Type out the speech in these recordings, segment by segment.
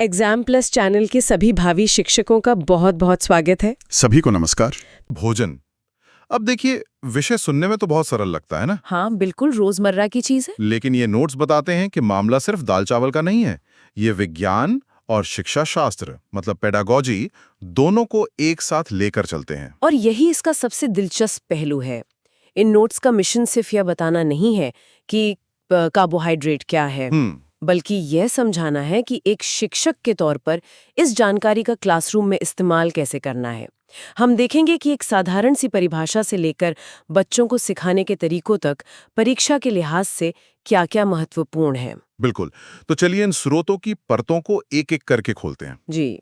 Exam plus channel के सभी भावी शिक्षकों का बहुत बहुत स्वागत है। सभी को नमस्कार। भोजन, अब देखिए, विषय सुनने में तो बहुत सरल लगता है ना। हाँ, बिल्कुल रोजमर्रा की चीज है। लेकिन ये नोट्स बताते हैं कि मामला सिर्फ दाल चावल का नहीं है। ये विज्ञान और शिक्षा शास्त्र मतलब पेडागोजी दोनों को एक साथ लेकर चलते हैं। और यही इसका सबसे दिलचस्प पहलू है। इन नोट्स का मिशन सिर्फ यह बताना नहीं है कि कार्बोहाइड्रेट क्या है, बल्कि यह समझाना है कि एक शिक्षक के तौर पर इस जानकारी का क्लासरूम में इस्तेमाल कैसे करना है। हम देखेंगे कि एक साधारण सी परिभाषा से लेकर बच्चों को सिखाने के तरीकों तक परीक्षा के लिहाज से क्या-क्या महत्वपूर्ण है। बिल्कुल, तो चलिए इन स्रोतों की परतों को एक-एक करके खोलते हैं। जी,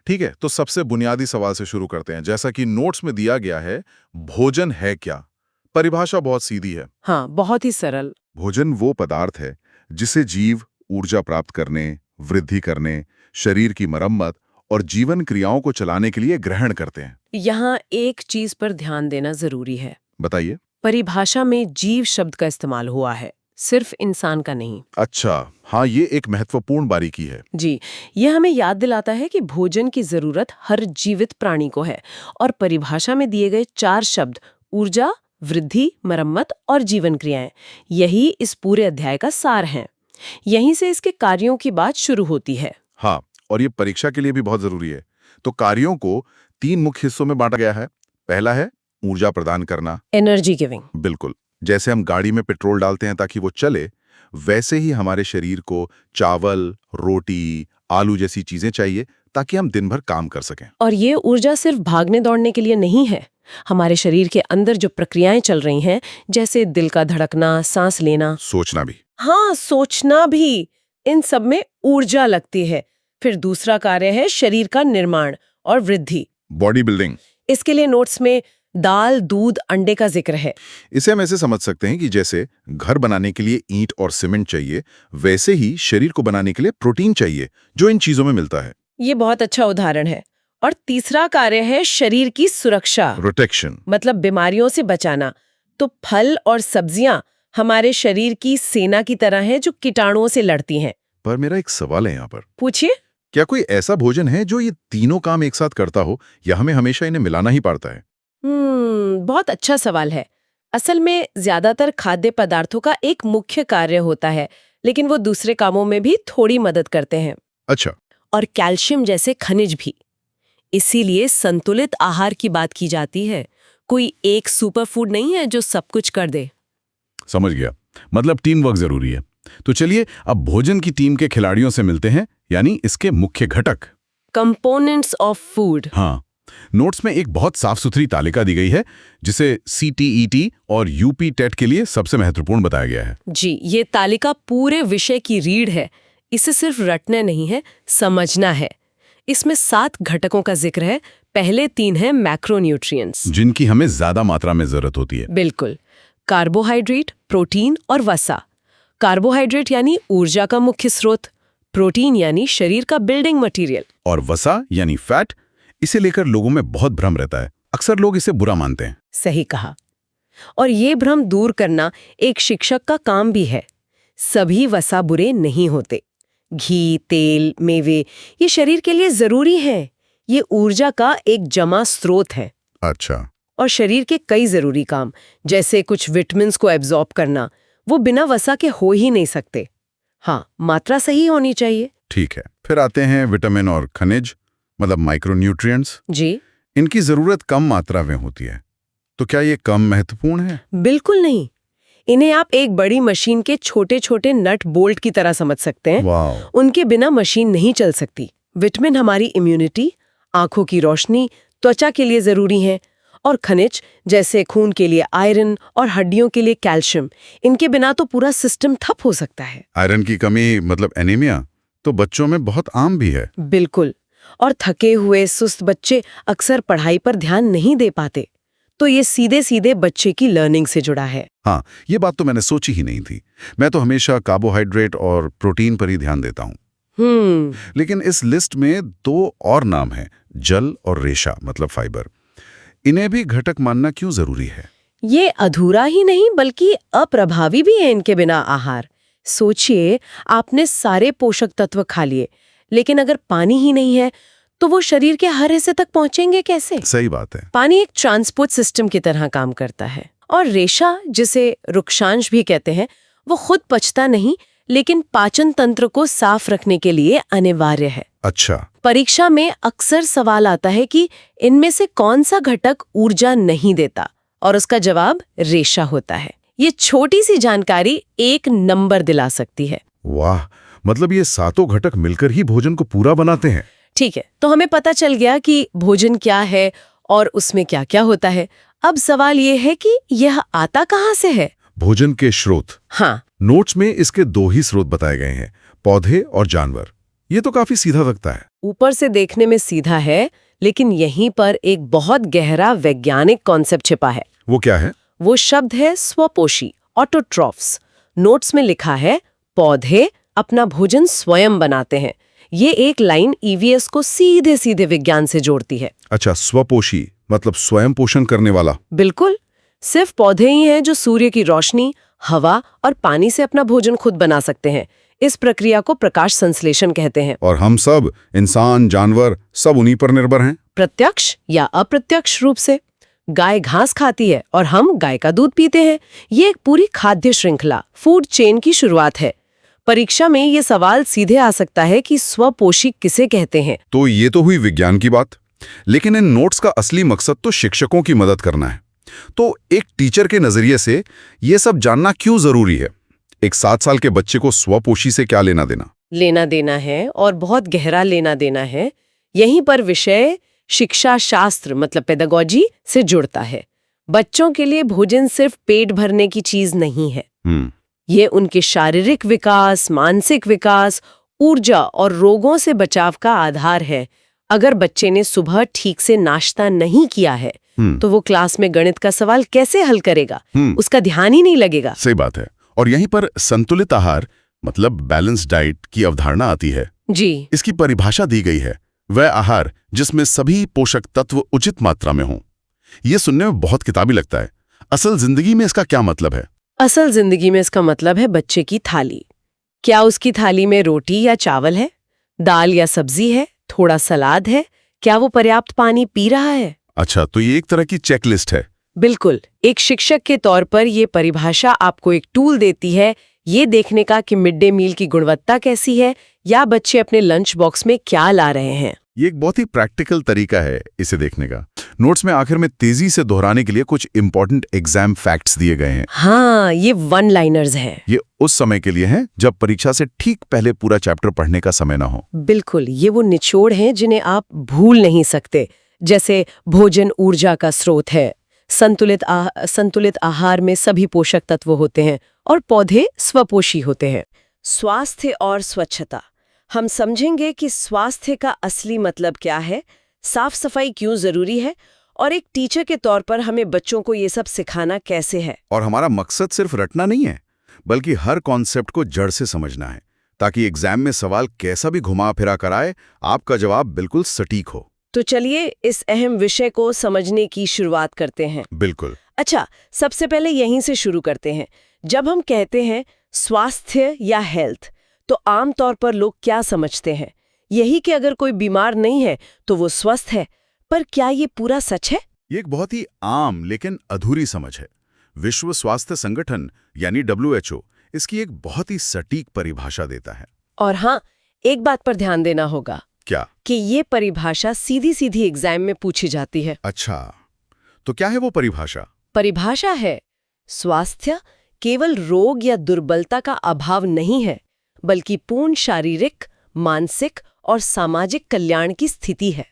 ठीक है, तो सबसे बुनियादी सवाल से शुरू करते हैं। जैसा कि नोट्स में दिया गया है, भोजन है क्या? परिभाषा बहुत सीधी है। हाँ, बहुत ही सरल। भोजन वो पदार्थ है जिसे जीव ऊर्जा प्राप्त करने, वृद्धि करने, शरीर की मरम्मत और जीवन क्रियाओं को चलाने के लिए ग्रहण करते हैं। यहाँ एक चीज पर ध्यान देना जरूरी है। बताइए। परिभाषा में जीव शब्द का इस्तेमाल हुआ है, सिर्फ इंसान का नहीं। अच्छा, हाँ, ये एक महत्वपूर्ण बारीकी है। जी, यह हमें याद दिलाता है कि भोजन की जरूरत हर जीवित प्राणी को है और परिभाषा में दिए गए 4 शब्द ऊर्जा, वृद्धि, मरम्मत और जीवन क्रियाएं, यही इस पूरे अध्याय का सार हैं। यहीं से इसके कार्यों की बात शुरू होती है। हाँ, और ये परीक्षा के लिए भी बहुत जरूरी है। तो कार्यों को 3 मुख्य हिस्सों में बांटा गया है। पहला है ऊर्जा प्रदान करना। Energy giving. बिल्कुल, जैसे हम गाड़ी में पेट्रोल डालते हैं ताकि वो चले, वैसे ही हमारे शरीर को चावल, रोटी, आलू जैसी चीजें चाहिए ताकि हम दिन भर काम कर सकें। और ये ऊर्जा सिर्फ भागने दौड़ने के लिए नहीं है। हमारे शरीर के अंदर जो प्रक्रियाएं चल रही हैं, जैसे दिल का धड़कना, सांस लेना, सोचना भी। हाँ, सोचना भी, इन सब में ऊर्जा लगती है। फिर दूसरा कार्य है शरीर का निर्माण और वृद्धि, बॉडी बिल्डिंग। इसके लिए नोट्स में दाल, दूध, अंडे का जिक्र है। इसे हम ऐसे समझ सकते हैं कि जैसे घर बनाने के लिए ईंट और सीमेंट चाहिए, वैसे ही शरीर को बनाने के लिए प्रोटीन चाहिए, जो इन चीजों में मिलता है। ये बहुत अच्छा उदाहरण है। और तीसरा कार्य है शरीर की सुरक्षा, प्रोटेक्शन। मतलब बीमारियों से बचाना। तो फल और सब्जियां हमारे शरीर की सेना की तरह हैं जो कीटाणुओं से लड़ती हैं। पर मेरा एक सवाल है यहाँ पर। पूछिए। क्या कोई ऐसा भोजन है जो ये तीनों काम एक साथ करता हो, या हमें हमेशा इन्हें मिलाना ही पड़ता है? बहुत अच्छा सवाल है। असल में ज्यादातर खाद्य पदार्थों का एक मुख्य कार्य होता है, लेकिन वो दूसरे कामों में भी थोड़ी मदद करते हैं। अच्छा। और कैल्शियम जैसे खनिज भी। इसीलिए संतुलित आहार की बात की जाती है। कोई एक सुपरफूड नहीं है जो सब कुछ कर दे। समझ गया, मतलब टीम वर्क जरूरी है। तो चलिए अब भोजन की टीम के खिलाड़ियों से मिलते हैं, यानी इसके मुख्य घटक, कंपोनेंट्स ऑफ फूड। हाँ, नोट्स में एक बहुत साफ सुथरी तालिका दी गई है जिसे CTET और UP टेट के लिए सबसे महत्वपूर्ण बताया गया है। जी, ये तालिका पूरे विषय की रीढ़ है। इसे सिर्फ रटना नहीं है, समझना है। इसमें 7 घटकों का जिक्र है। पहले 3 हैं मैक्रोन्यूट्रिएंट्स, जिनकी हमें ज्यादा मात्रा में जरूरत होती है। बिल्कुल, कार्बोहाइड्रेट, प्रोटीन और वसा। कार्बोहाइड्रेट यानी ऊर्जा का मुख्य स्रोत, प्रोटीन यानी शरीर का बिल्डिंग मटेरियल, और वसा यानी फैट। इसे लेकर लोगों में बहुत भ्रम रहता है। अक्सर लोग इसे बुरा मानते हैं। सही कहा। और ये भ्रम दूर करना एक शिक्षक का काम भी है। सभी वसा बुरे नहीं होते। घी, तेल, मेवे ये शरीर के लिए जरूरी हैं। ये ऊर्जा का एक जमा स्रोत है। अच्छा। और शरीर के कई जरूरी काम, जैसे कुछ विटामिन्स को एब्जॉर्ब करना, वो बिना वसा के हो ही नहीं सकते। हाँ, मात्रा सही होनी चाहिए। ठीक है, फिर आते हैं विटामिन और खनिज, मतलब माइक्रोन्यूट्रिएंट्स। जी, इनकी जरूरत कम मात्रा में होती है, तो क्या ये कम महत्वपूर्ण है? बिल्कुल नहीं। इन्हें आप एक बड़ी मशीन के छोटे छोटे नट बोल्ट की तरह समझ सकते हैं। वाह। उनके बिना मशीन नहीं चल सकती। विटामिन हमारी इम्यूनिटी, आंखों की रोशनी, त्वचा के लिए जरूरी हैं। और खनिज जैसे खून के लिए आयरन और हड्डियों के लिए कैल्शियम, इनके बिना तो पूरा सिस्टम ठप हो सकता है। आयरन की कमी मतलब एनीमिया तो बच्चों में बहुत आम भी है। बिल्कुल। और थके हुए सुस्त बच्चे अक्सर पढ़ाई पर ध्यान नहीं दे पाते, तो ये सीधे सीधे बच्चे की लर्निंग से जुड़ा है। हाँ, ये बात तो मैंने सोची ही नहीं थी। मैं तो हमेशा कार्बोहाइड्रेट और प्रोटीन पर ही ध्यान देता हूँ। लेकिन इस लिस्ट में 2 और नाम हैं, जल और रेशा मतलब फाइबर। इन्हें भी घटक मानना क्यों जरूरी है? ये अधूरा ही नहीं बल्कि अप्रभावी भी है इनके बिना आहार। सोचिए, आपने सारे पोषक तत्व खा लिए, लेकिन अगर पानी ही नहीं है तो वो शरीर के हर हिस्से तक पहुंचेंगे कैसे? सही बात है। पानी एक ट्रांसपोर्ट सिस्टम की तरह काम करता है और रेशा, जिसे रुक्षांश भी कहते हैं, वो खुद पचता नहीं लेकिन पाचन तंत्र को साफ रखने के लिए अनिवार्य है। अच्छा। परीक्षा में अक्सर सवाल आता है कि इनमें से कौन सा घटक ऊर्जा नहीं देता, और उसका जवाब रेशा होता है। ये छोटी सी जानकारी 1 नंबर दिला सकती है। वाह, मतलब ये सातों घटक मिलकर ही भोजन को पूरा बनाते हैं। ठीक है, तो हमें पता चल गया कि भोजन क्या है और उसमें क्या क्या होता है। अब सवाल ये है कि यह आता कहाँ से है? भोजन के स्रोत। हाँ, नोट्स में इसके 2 ही स्रोत बताए गए हैं, पौधे और जानवर। ये तो काफी सीधा लगता है। ऊपर से देखने में सीधा है, लेकिन यहीं पर एक बहुत गहरा वैज्ञानिक कॉन्सेप्ट छिपा है। वो क्या है? वो शब्द है स्वपोषी, ऑटोट्रॉफ्स। नोट्स में लिखा है पौधे अपना भोजन स्वयं बनाते हैं। ये एक लाइन ईवीएस को सीधे सीधे विज्ञान से जोड़ती है। अच्छा, स्वपोषी मतलब स्वयं पोषण करने वाला। बिल्कुल, सिर्फ पौधे ही हैं जो सूर्य की रोशनी, हवा और पानी से अपना भोजन खुद बना सकते हैं। इस प्रक्रिया को प्रकाश संश्लेषण कहते हैं। और हम सब, इंसान, जानवर, सब उन्हीं पर निर्भर हैं। प्रत्यक्ष या अप्रत्यक्ष रूप से। गाय घास खाती है और हम गाय का दूध पीते हैं। ये एक पूरी खाद्य श्रृंखला, फूड चेन की शुरुआत है। परीक्षा में ये सवाल सीधे आ सकता है कि स्वपोषी किसे कहते हैं। तो ये तो हुई विज्ञान की बात, लेकिन इन नोट्स का असली मकसद तो शिक्षकों की मदद करना है। तो एक टीचर के नजरिए से ये सब जानना क्यों जरूरी है? एक 7 साल के बच्चे को स्वपोषी से क्या लेना देना? लेना देना है, और बहुत गहरा लेना देना है। यहीं पर विषय शिक्षा शास्त्र मतलब पेडागोजी से जुड़ता है। बच्चों के लिए भोजन सिर्फ पेट भरने की चीज नहीं है। ये उनके शारीरिक विकास, मानसिक विकास, ऊर्जा और रोगों से बचाव का आधार है। अगर बच्चे ने सुबह ठीक से नाश्ता नहीं किया है तो वो क्लास में गणित का सवाल कैसे हल करेगा? उसका ध्यान ही नहीं लगेगा। सही बात है। और यहीं पर संतुलित आहार मतलब बैलेंस डाइट की अवधारणा आती है। जी, इसकी परिभाषा दी गई है, वह आहार जिसमें सभी पोषक तत्व उचित मात्रा में हों। यह सुनने में बहुत किताबी लगता है। असल जिंदगी में इसका क्या मतलब है? असल जिंदगी में इसका मतलब है बच्चे की थाली। क्या उसकी थाली में रोटी या चावल है, दाल या सब्जी है, थोड़ा सलाद है? क्या वो पर्याप्त पानी पी रहा है? अच्छा, तो ये एक तरह की चेकलिस्ट है। बिल्कुल। एक शिक्षक के तौर पर ये परिभाषा आपको एक टूल देती है ये देखने का कि मिड डे मील की गुणवत्ता कैसी है या बच्चे अपने लंच बॉक्स में क्या ला रहे हैं। ये एक बहुत ही प्रैक्टिकल तरीका है इसे देखने का। नोट्स में आखिर में तेजी से दोहराने के लिए कुछ इंपॉर्टेंट एग्जाम फैक्ट्स दिए गए हैं। हाँ, ये 1 लाइनर्स हैं। ये उस समय के लिए हैं जब परीक्षा से ठीक पहले पूरा चैप्टर पढ़ने का समय ना हो। बिल्कुल, ये वो निचोड़ हैं जिन्हें आप भूल नहीं सकते। जैसे भोजन ऊर्जा का स्रोत है, संतुलित आहार में सभी पोषक तत्व होते हैं और पौधे स्वपोषी होते हैं। स्वास्थ्य और स्वच्छता। हम समझेंगे कि स्वास्थ्य का असली मतलब क्या है, साफ सफाई क्यों जरूरी है, और एक टीचर के तौर पर हमें बच्चों को ये सब सिखाना कैसे है। और हमारा मकसद सिर्फ रटना नहीं है, बल्कि हर कॉन्सेप्ट को जड़ से समझना है, ताकि एग्जाम में सवाल कैसा भी घुमा फिरा कराए, आपका जवाब बिल्कुल सटीक हो। तो चलिए इस अहम विषय को समझने की शुरुआत करते हैं। बिल्कुल। अच्छा, सबसे पहले यहीं से शुरू करते हैं। जब हम कहते हैं स्वास्थ्य या हेल्थ, तो आमतौर पर लोग क्या समझते हैं? यही कि अगर कोई बीमार नहीं है तो वो स्वस्थ है। पर क्या ये पूरा सच है? ये एक बहुत ही आम लेकिन अधूरी समझ है। विश्व स्वास्थ्य संगठन यानी WHO इसकी एक बहुत ही सटीक परिभाषा देता है। और हाँ, एक बात पर ध्यान देना होगा। क्या? कि ये परिभाषा सीधी सीधी एग्जाम में पूछी जाती है। अच्छा, तो क्या है वो परिभाषा? परिभाषा है स्वास्थ्य केवल रोग या दुर्बलता का अभाव नहीं है, बल्कि पूर्ण शारीरिक, मानसिक और सामाजिक कल्याण की स्थिति है।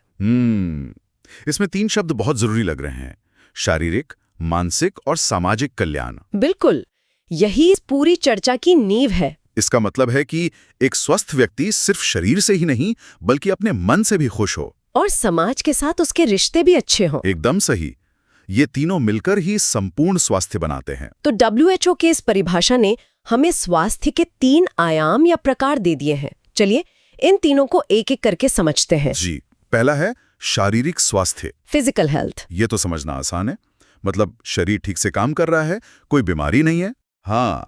इसमें 3 शब्द बहुत जरूरी लग रहे हैं, शारीरिक, मानसिक और सामाजिक कल्याण। बिल्कुल, यही इस पूरी चर्चा की नींव है। इसका मतलब है कि एक स्वस्थ व्यक्ति सिर्फ शरीर से ही नहीं बल्कि अपने मन से भी खुश हो और समाज के साथ उसके रिश्ते भी अच्छे हों। एकदम सही। ये तीनों मिलकर ही संपूर्ण स्वास्थ्य बनाते हैं। तो WHO के इस परिभाषा ने हमें स्वास्थ्य के 3 आयाम या प्रकार दे दिए हैं। चलिए इन तीनों को एक एक करके समझते हैं। जी, पहला है शारीरिक स्वास्थ्य, फिजिकल हेल्थ। ये तो समझना आसान है, मतलब शरीर ठीक से काम कर रहा है, कोई बीमारी नहीं है। हाँ,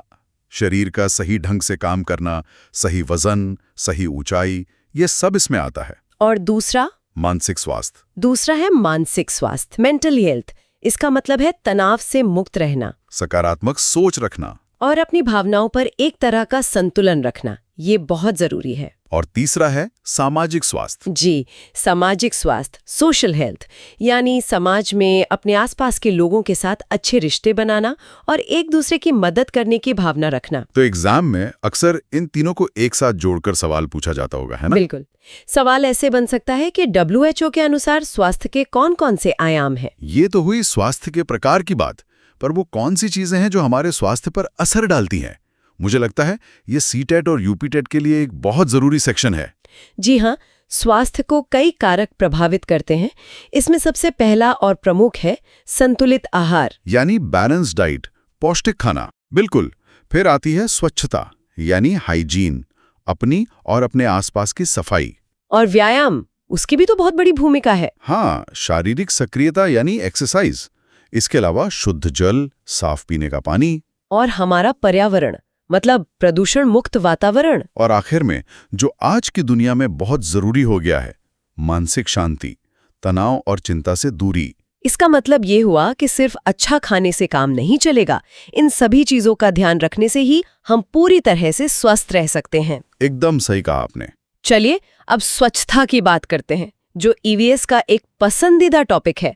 शरीर का सही ढंग से काम करना, सही वजन, सही ऊंचाई, ये सब इसमें आता है। और दूसरा? मानसिक स्वास्थ्य। दूसरा है मानसिक स्वास्थ्य, मेंटल हेल्थ। इसका मतलब है तनाव से मुक्त रहना, सकारात्मक सोच रखना और अपनी भावनाओं पर एक तरह का संतुलन रखना। ये बहुत जरूरी है। और तीसरा है सामाजिक स्वास्थ्य। जी, सामाजिक स्वास्थ्य, सोशल हेल्थ, यानी समाज में अपने आसपास के लोगों के साथ अच्छे रिश्ते बनाना और एक दूसरे की मदद करने की भावना रखना। तो एग्जाम में अक्सर इन तीनों को एक साथ जोड़कर सवाल पूछा जाता होगा, है ना? बिल्कुल। सवाल ऐसे बन सकता है कि WHO के अनुसार स्वास्थ्य के कौन-कौन से आयाम हैं? ये तो हुई स्वास्थ्य के प्रकार की बात, पर वो कौन सी चीजें हैं जो हमारे स्वास्थ्य पर असर डालती हैं? मुझे लगता है ये CTET और UPTET के लिए एक बहुत जरूरी सेक्शन है। जी हाँ, स्वास्थ्य को कई कारक प्रभावित करते हैं। इसमें सबसे पहला और प्रमुख है संतुलित आहार, यानी बैलेंस डाइट, पौष्टिक खाना। बिल्कुल। फिर आती है स्वच्छता, यानी हाइजीन, अपनी और अपने आसपास की सफाई। और व्यायाम, उसकी भी तो बहुत बड़ी भूमिका है। हाँ, शारीरिक सक्रियता यानी एक्सरसाइज। इसके अलावा शुद्ध जल, साफ पीने का पानी, और हमारा पर्यावरण, मतलब प्रदूषण मुक्त वातावरण। और आखिर में जो आज की दुनिया में बहुत जरूरी हो गया है, मानसिक शांति, तनाव और चिंता से दूरी। इसका मतलब ये हुआ कि सिर्फ अच्छा खाने से काम नहीं चलेगा। इन सभी चीजों का ध्यान रखने से ही हम पूरी तरह से स्वस्थ रह सकते हैं। एकदम सही कहा आपने। चलिए अब स्वच्छता की बात करते हैं, जो EVS का एक पसंदीदा टॉपिक है।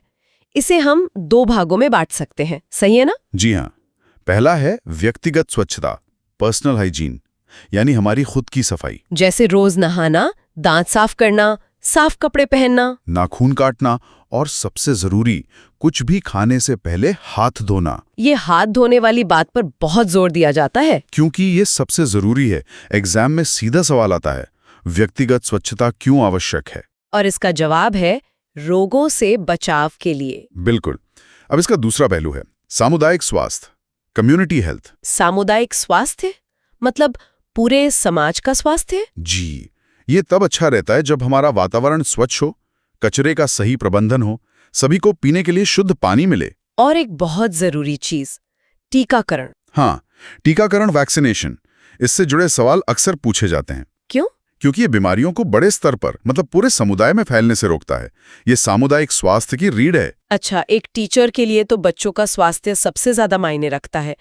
इसे हम 2 भागों में बांट सकते हैं, सही है ना? जी हाँ। पहला है व्यक्तिगत स्वच्छता, पर्सनल हाइजीन, यानी हमारी खुद की सफाई, जैसे रोज नहाना, दांत साफ करना, साफ कपड़े पहनना, नाखून काटना, और सबसे जरूरी, कुछ भी खाने से पहले हाथ धोना। ये हाथ धोने वाली बात पर बहुत जोर दिया जाता है, क्योंकि ये सबसे जरूरी है। एग्जाम में सीधा सवाल आता है, व्यक्तिगत स्वच्छता क्यों आवश्यक है? और इसका जवाब है रोगों से बचाव के लिए। बिल्कुल। अब इसका दूसरा पहलू है सामुदायिक स्वास्थ्य, कम्युनिटी हेल्थ। सामुदायिक स्वास्थ्य मतलब पूरे समाज का स्वास्थ्य? जी, ये तब अच्छा रहता है जब हमारा वातावरण स्वच्छ हो, कचरे का सही प्रबंधन हो, सभी को पीने के लिए शुद्ध पानी मिले। और एक बहुत जरूरी चीज, टीकाकरण। हाँ, टीकाकरण, वैक्सीनेशन, इससे जुड़े सवाल अक्सर पूछे जाते हैं। क्यों? क्योंकि ये बीमारियों को बड़े स्तर पर, मतलब पूरे समुदाय में फैलने से रोकता है। ये सामुदायिक स्वास्थ्य की रीढ़ है। अच्छा, एक टीचर के लिए तो बच्चों का स्वास्थ्य सबसे ज्यादा मायने रखता है।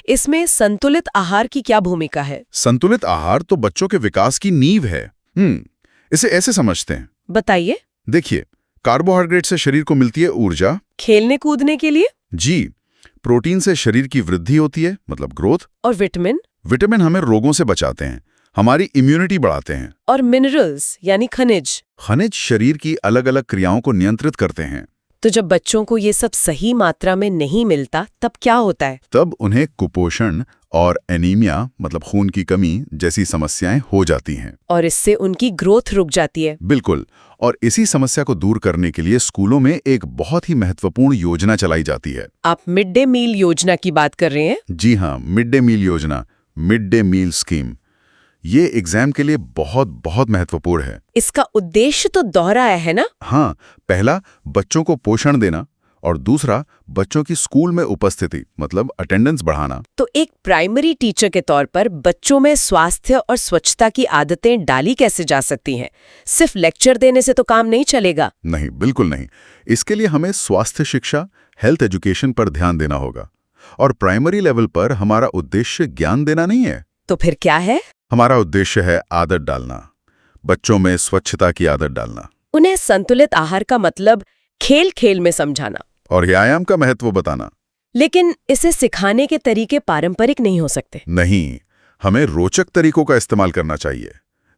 इसमें संतुलित आहार की क्या भूमिका है? संतुलित आहार तो बच्चों के विकास की नींव है। इसे ऐसे समझते हैं। बताइए। देखिए, कार्बोहाइड्रेट से शरीर को मिलती है ऊर्जा खेलने कूदने के लिए। जी। प्रोटीन से शरीर की वृद्धि होती है, मतलब ग्रोथ। और विटामिन? विटामिन हमें रोगों से बचाते हैं, हमारी इम्यूनिटी बढ़ाते हैं। और मिनरल्स यानी खनिज? खनिज शरीर की अलग अलग क्रियाओं को नियंत्रित करते हैं। तो जब बच्चों को ये सब सही मात्रा में नहीं मिलता, तब क्या होता है? तब उन्हें कुपोषण और एनीमिया, मतलब खून की कमी जैसी समस्याएं हो जाती हैं। और इससे उनकी ग्रोथ रुक जाती है। बिल्कुल। और इसी समस्या को दूर करने के लिए स्कूलों में एक बहुत ही महत्वपूर्ण योजना चलाई जाती है। आप मिड डे मील योजना की बात कर रहे हैं? जी हाँ, मिड डे मील योजना, मिड डे मील स्कीम। ये एग्जाम के लिए बहुत बहुत महत्वपूर्ण है। इसका उद्देश्य तो दोहरा है ना? हाँ, पहला बच्चों को पोषण देना, और दूसरा बच्चों की स्कूल में उपस्थिति, मतलब अटेंडेंस बढ़ाना। तो एक प्राइमरी टीचर के तौर पर बच्चों में स्वास्थ्य और स्वच्छता की आदतें डाली कैसे जा सकती हैं? सिर्फ लेक्चर देने से तो काम नहीं चलेगा। नहीं, बिल्कुल नहीं। इसके लिए हमें स्वास्थ्य शिक्षा, हेल्थ एजुकेशन पर ध्यान देना होगा। और प्राइमरी लेवल पर हमारा उद्देश्य ज्ञान देना नहीं है। तो फिर क्या है? हमारा उद्देश्य है आदत डालना, बच्चों में स्वच्छता की आदत डालना, उन्हें संतुलित आहार का मतलब खेल खेल में समझाना, और व्यायाम का महत्व बताना। लेकिन इसे सिखाने के तरीके पारंपरिक नहीं हो सकते। नहीं, हमें रोचक तरीकों का इस्तेमाल करना चाहिए,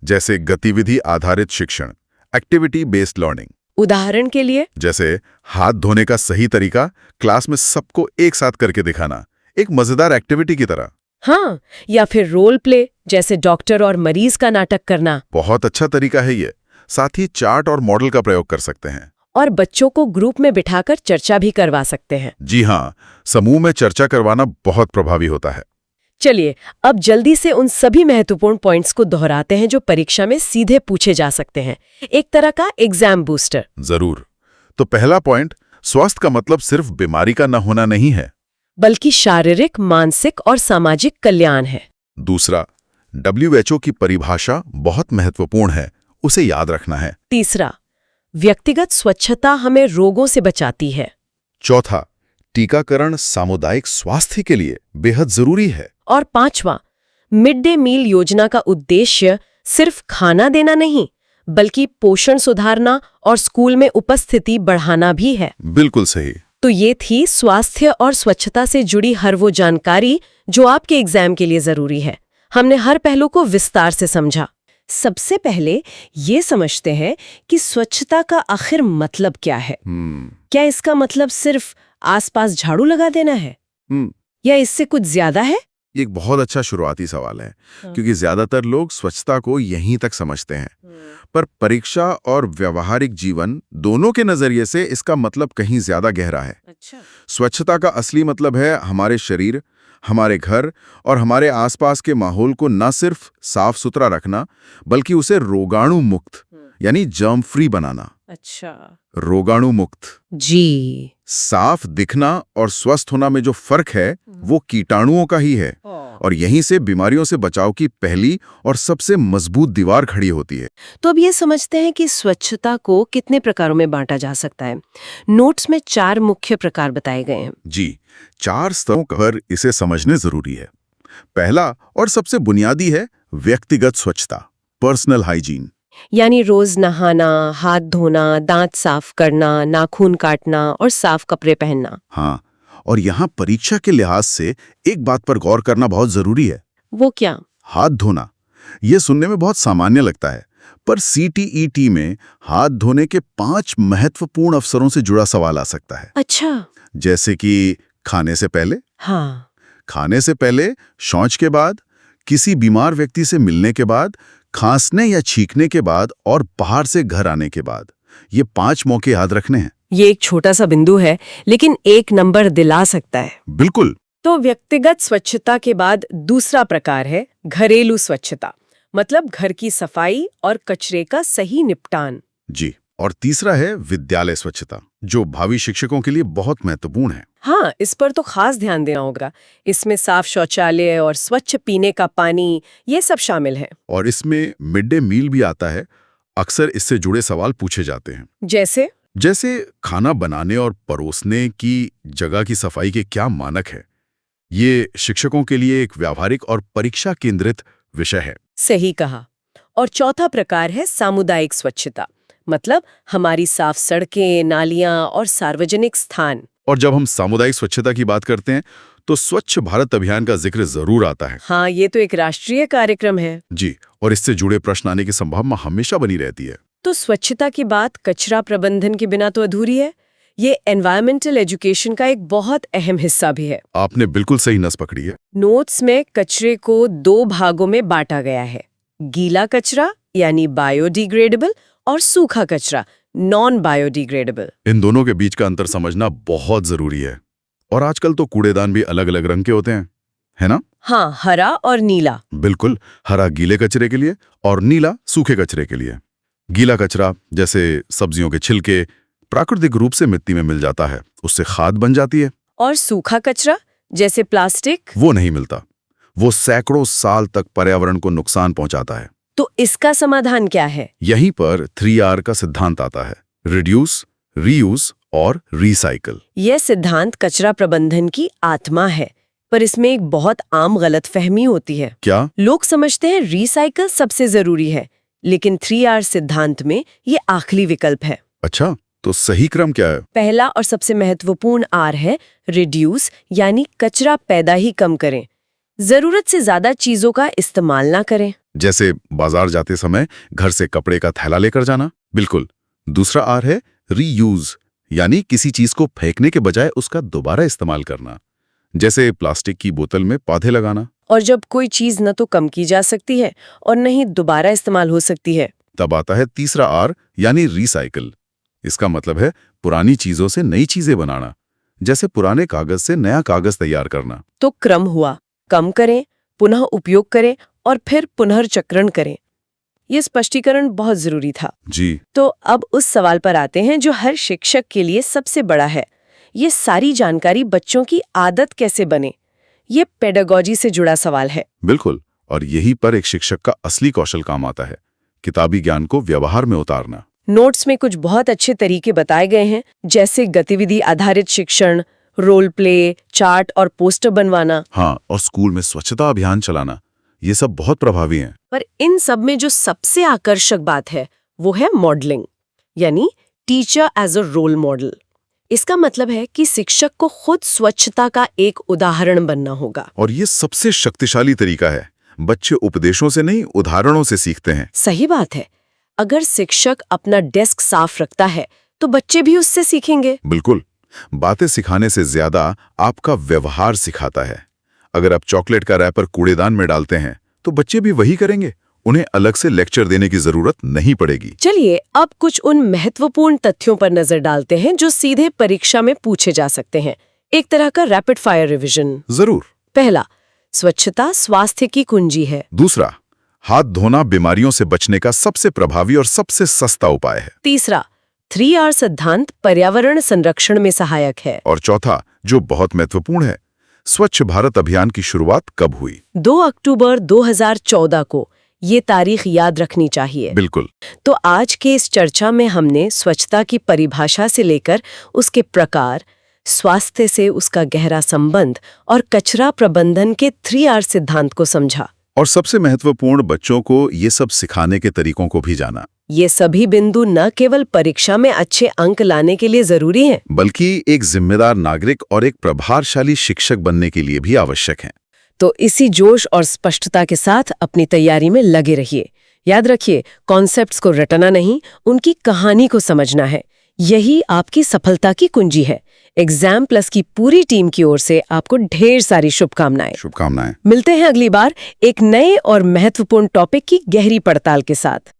जैसे गतिविधि आधारित शिक्षण, एक्टिविटी बेस्ड लर्निंग। उदाहरण के लिए? जैसे हाथ धोने का सही तरीका क्लास में सबको एक साथ करके दिखाना, एक मजेदार एक्टिविटी की तरह। हाँ, या फिर रोल प्ले, जैसे डॉक्टर और मरीज का नाटक करना। बहुत अच्छा तरीका है ये। साथ ही चार्ट और मॉडल का प्रयोग कर सकते हैं। और बच्चों को ग्रुप में बिठाकर चर्चा भी करवा सकते हैं। जी हाँ, समूह में चर्चा करवाना बहुत प्रभावी होता है। चलिए अब जल्दी से उन सभी महत्वपूर्ण पॉइंट्स को दोहराते हैं जो परीक्षा में सीधे पूछे जा सकते हैं, एक तरह का एग्जाम बूस्टर। जरूर। तो पहला पॉइंट, स्वास्थ्य का मतलब सिर्फ बीमारी का न होना नहीं है, बल्कि शारीरिक, मानसिक और सामाजिक कल्याण है। दूसरा, WHO की परिभाषा बहुत महत्वपूर्ण है, उसे याद रखना है। तीसरा, व्यक्तिगत स्वच्छता हमें रोगों से बचाती है। चौथा, टीकाकरण सामुदायिक स्वास्थ्य के लिए बेहद जरूरी है। और पांचवा, मिड डे मील योजना का उद्देश्य सिर्फ खाना देना नहीं, बल्कि पोषण सुधारना और स्कूल में उपस्थिति बढ़ाना भी है। बिल्कुल सही। तो ये थी स्वास्थ्य और स्वच्छता से जुड़ी हर वो जानकारी जो आपके एग्जाम के लिए जरूरी है। हमने हर पहलू को विस्तार से समझा। सबसे पहले ये समझते हैं कि स्वच्छता का आखिर मतलब क्या है। क्या इसका मतलब सिर्फ आसपास झाड़ू लगा देना है, या इससे कुछ ज्यादा है? ये एक बहुत अच्छा शुरुआती सवाल है, क्योंकि ज्यादातर लोग स्वच्छता को यहीं तक समझते हैं। पर परीक्षा और व्यावहारिक जीवन दोनों के नजरिए से इसका मतलब कहीं ज्यादा गहरा है। अच्छा। स्वच्छता का असली मतलब है हमारे शरीर, हमारे घर और हमारे आसपास के माहौल को न सिर्फ साफ सुथरा रखना, बल्कि उसे रोगाणु मुक्त यानी जर्म फ्री बनाना। अच्छा। रोगाणु मुक्त। जी। साफ दिखना और स्वस्थ होना में जो फर्क है वो कीटाणुओं का ही है, और यहीं से बीमारियों से बचाव की पहली और सबसे मजबूत दीवार खड़ी होती है। तो अब ये समझते हैं कि स्वच्छता को कितने प्रकारों में बांटा जा सकता है। नोट्स में 4 मुख्य प्रकार बताए गए हैं। जी, 4 स्तरों पर इसे समझने जरूरी है। पहला और सबसे बुनियादी है व्यक्तिगत स्वच्छता, पर्सनल हाइजीन। यानी रोज नहाना, हाथ धोना, दांत साफ करना, नाखून काटना और साफ कपड़े पहनना। हाँ, और यहाँ परीक्षा के लिहाज से एक बात पर गौर करना बहुत जरूरी है। वो क्या? हाथ धोना। ये सुनने में बहुत सामान्य लगता है, पर CTET में हाथ धोने के 5 महत्वपूर्ण अवसरों से जुड़ा सवाल आ सकता है। अच्छा। जैसे कि खाने से पहले, हाँ। खाने से पहले, शौच के बाद, किसी बीमार व्यक्ति से मिलने के बाद, खांसने या छींकने के बाद और बाहर से घर आने के बाद। ये 5 मौके याद रखने हैं। ये एक छोटा सा बिंदु है, लेकिन एक नंबर दिला सकता है। बिल्कुल। तो व्यक्तिगत स्वच्छता के बाद दूसरा प्रकार है घरेलू स्वच्छता, मतलब घर की सफाई और कचरे का सही निपटान। जी, और तीसरा है विद्यालय स्वच्छता, जो भावी शिक्षकों के लिए बहुत महत्वपूर्ण है। हाँ, इस पर तो खास ध्यान देना होगा। इसमें साफ शौचालय और स्वच्छ पीने का पानी, ये सब शामिल है। और इसमें मिड डे मील भी आता है। अक्सर इससे जुड़े सवाल पूछे जाते हैं, जैसे खाना बनाने और परोसने की जगह की सफाई के क्या मानक है। ये शिक्षकों के लिए एक व्यावहारिक और परीक्षा केंद्रित विषय है। सही कहा। और चौथा प्रकार है सामुदायिक स्वच्छता, मतलब हमारी साफ सड़कें, नालियां और सार्वजनिक स्थान। और जब हम सामुदायिक स्वच्छता की बात करते हैं तो स्वच्छ भारत अभियान का जिक्र जरूर आता है। हाँ, ये तो एक राष्ट्रीय कार्यक्रम है। जी, और इससे जुड़े प्रश्न आने की संभावना हमेशा बनी रहती है। तो स्वच्छता की बात कचरा प्रबंधन के बिना तो अधूरी है। ये एनवायरमेंटल एजुकेशन का एक बहुत अहम हिस्सा भी है। आपने बिल्कुल सही नस पकड़ी है। नोट्स में कचरे को 2 भागों में बांटा गया है, गीला कचरा यानी बायोडिग्रेडेबल और सूखा कचरा नॉन बायोडिग्रेडेबल। इन दोनों के बीच का अंतर समझना बहुत जरूरी है। और आजकल तो कूड़ेदान भी अलग अलग रंग के होते हैं, है ना? हाँ, हरा और नीला। बिल्कुल, हरा गीले कचरे के लिए और नीला सूखे कचरे के लिए। गीला कचरा जैसे सब्जियों के छिलके प्राकृतिक रूप से मिट्टी में मिल जाता है, उससे खाद बन जाती है। और सूखा कचरा जैसे प्लास्टिक, वो नहीं मिलता, वो सैकड़ों साल तक पर्यावरण को नुकसान पहुंचाता है। तो इसका समाधान क्या है? यहीं पर 3R का सिद्धांत आता है, रिड्यूस, रीयूज और रिसाइकल। यह सिद्धांत कचरा प्रबंधन की आत्मा है, पर इसमें एक बहुत आम गलतफहमी होती है। क्या? लोग समझते हैं रिसाइकल सबसे जरूरी है, लेकिन 3R सिद्धांत में ये आखिरी विकल्प है। अच्छा, तो सही क्रम क्या है? पहला और सबसे महत्वपूर्ण R है रिड्यूस, यानी कचरा पैदा ही कम करें, जरूरत से ज्यादा चीजों का इस्तेमाल ना करें। जैसे बाजार जाते समय घर से कपड़े का थैला लेकर जाना। बिल्कुल। दूसरा R है रीयूज, यानी किसी चीज को फेंकने के बजाय उसका दोबारा इस्तेमाल करना, जैसे प्लास्टिक की बोतल में पौधे लगाना। और जब कोई चीज न तो कम की जा सकती है और न ही दोबारा इस्तेमाल हो सकती है, तब आता है तीसरा R, यानी रिसाइकल। इसका मतलब है पुरानी चीजों से नई चीजें बनाना, जैसे पुराने कागज से नया कागज तैयार करना। तो क्रम हुआ, कम करें, पुनः उपयोग करें और फिर पुनर्चक्रण करें। ये स्पष्टीकरण बहुत जरूरी था। जी। तो अब उस सवाल पर आते हैं जो हर शिक्षक के लिए सबसे बड़ा है, ये सारी जानकारी बच्चों की आदत कैसे बने, ये पेडागोजी से जुड़ा सवाल है। बिल्कुल, और यही पर एक शिक्षक का असली कौशल काम आता है, किताबी ज्ञान को व्यवहार में उतारना। नोट्स में कुछ बहुत अच्छे तरीके बताए गए हैं, जैसे गतिविधि आधारित शिक्षण, रोल प्ले, चार्ट और पोस्टर बनवाना। हाँ, और स्कूल में स्वच्छता अभियान चलाना, ये सब बहुत प्रभावी हैं। पर इन सब में जो सबसे आकर्षक बात है वो है मॉडलिंग, यानी teacher as a role model. इसका मतलब है कि शिक्षक को खुद स्वच्छता का एक उदाहरण बनना होगा। और ये सबसे शक्तिशाली तरीका है। बच्चे उपदेशों से नहीं, उदाहरणों से सीखते हैं। सही बात है। अगर शिक्षक अपना डेस्क साफ रखता है तो बच्चे भी उससे सीखेंगे। बिल्कुल, बातें सिखाने से ज्यादा आपका व्यवहार सिखाता है। अगर आप चॉकलेट का रैपर कूड़ेदान में डालते हैं तो बच्चे भी वही करेंगे, उन्हें अलग से लेक्चर देने की जरूरत नहीं पड़ेगी। चलिए अब कुछ उन महत्वपूर्ण तथ्यों पर नजर डालते हैं जो सीधे परीक्षा में पूछे जा सकते हैं। एक तरह का रैपिड फायर रिवीजन। जरूर। पहला, स्वच्छता स्वास्थ्य की कुंजी है। दूसरा, हाथ धोना बीमारियों से बचने का सबसे प्रभावी और सबसे सस्ता उपाय है। तीसरा, 3R सिद्धांत पर्यावरण संरक्षण में सहायक है। और चौथा, जो बहुत महत्वपूर्ण है, स्वच्छ भारत अभियान की शुरुआत कब हुई? 2 अक्टूबर 2014 को। ये तारीख याद रखनी चाहिए। बिल्कुल। तो आज के इस चर्चा में हमने स्वच्छता की परिभाषा से लेकर उसके प्रकार, स्वास्थ्य से उसका गहरा संबंध और कचरा प्रबंधन के 3R सिद्धांत को समझा। और सबसे महत्वपूर्ण, बच्चों को ये सब सिखाने के तरीकों को भी जाना। ये सभी बिंदु न केवल परीक्षा में अच्छे अंक लाने के लिए जरूरी हैं, बल्कि एक जिम्मेदार नागरिक और एक प्रभावशाली शिक्षक बनने के लिए भी आवश्यक हैं। तो इसी जोश और स्पष्टता के साथ अपनी तैयारी में लगे रहिए। याद रखिए, कॉन्सेप्ट्स को रटना नहीं, उनकी कहानी को समझना है। यही आपकी सफलता की कुंजी है। एग्जाम प्लस की पूरी टीम की ओर से आपको ढेर सारी शुभकामनाएं। शुभकामनाएं। मिलते हैं अगली बार एक नए और महत्वपूर्ण टॉपिक की गहरी पड़ताल के साथ।